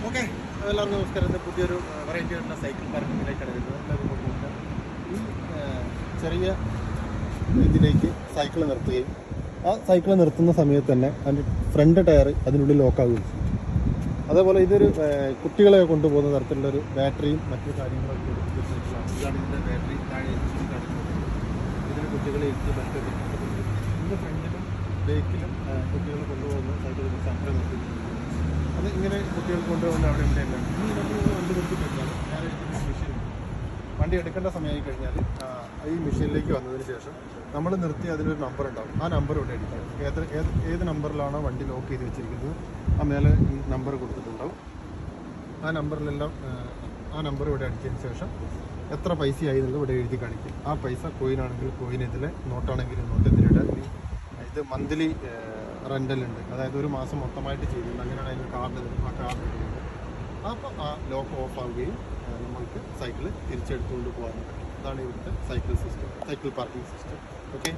Okay, എല്ലാവർക്കും നമസ്കാരം. പുതിയൊരു വെറൈറ്റി ആയിട്ടുള്ള സൈക്കിൾ പാർക്കിങ്ങിലേക്കാണ് വരുന്നത്. ഈ ചെറിയ ഇതിലേക്ക് സൈക്കിൾ നിർത്തുകയും ആ സൈക്കിൾ നിർത്തുന്ന സമയത്ത് തന്നെ അതിൻ്റെ ഫ്രണ്ട് ടയർ അതിനുള്ളിൽ ലോക്കാവുകയും ചെയ്യും. അതേപോലെ ഇതൊരു കുട്ടികളെ കൊണ്ടുപോകുന്ന തരത്തിലുള്ളൊരു ബാറ്ററിയും മറ്റു കാര്യങ്ങളൊക്കെ ഒരു സൈക്കിളാണ്. ഇതാണ് ഇതിൻ്റെ ബാറ്ററി. താഴെ ഇതിന് കുട്ടികളെ ഇരുത്തി മറ്റൊരു ഇതിൻ്റെ ഫ്രണ്ടിലും ബേക്കിലും കുട്ടികളെ കൊണ്ടുപോകുന്ന സൈക്കിളിൽ സൈക്കിൾ നിർത്തിയിട്ടുണ്ട്. അത് ഇങ്ങനെ കുട്ടികൾ കൊണ്ടുപോകുന്ന അവിടെ ഇവിടെയല്ല. ഈ നമ്മൾ വണ്ടി നിർത്തി കഴിഞ്ഞാൽ നേരെ മെഷീൻ വണ്ടി എടുക്കേണ്ട സമയമായി കഴിഞ്ഞാൽ ഈ മെഷീനിലേക്ക് വന്നതിന് ശേഷം നമ്മൾ നിർത്തി അതിലൊരു നമ്പർ ഉണ്ടാവും. ആ നമ്പർ ഇവിടെ അടിക്കണം. ഏത് നമ്പറിലാണോ വണ്ടി ലോക്ക് ചെയ്ത് വെച്ചിരിക്കുന്നത് ആ മേലെ ഈ നമ്പർ കൊടുത്തിട്ടുണ്ടാവും. ആ നമ്പറിലെല്ലാം ആ നമ്പർ ഇവിടെ അടിച്ചതിന് ശേഷം എത്ര പൈസയായി എന്നുള്ളത് ഇവിടെ എഴുതി കാണിക്കും. ആ പൈസ കോയിനാണെങ്കിൽ കോയിൻ ഇതിൽ, നോട്ടാണെങ്കിൽ നോട്ട് ഇതിലിടാൻ. ഇത് മന്ത്ലി റെൻ്റൽ ഉണ്ട്, അതായത് ഒരു മാസം മൊത്തമായിട്ട് ചെയ്യുന്നുണ്ട്. അങ്ങനെയാണ് അതിന് കാർഡ് തരും. ആ കാർഡ് എടുക്കുന്നത്. അപ്പോൾ ആ ലോക്ക് ഓഫ് ആവുകയും നമ്മൾക്ക് സൈക്കിൾ തിരിച്ചെടുത്തുകൊണ്ട് പോകാൻ പറ്റും. അതാണ് ഇവിടുത്തെ cycle system, cycle parking system. Okay.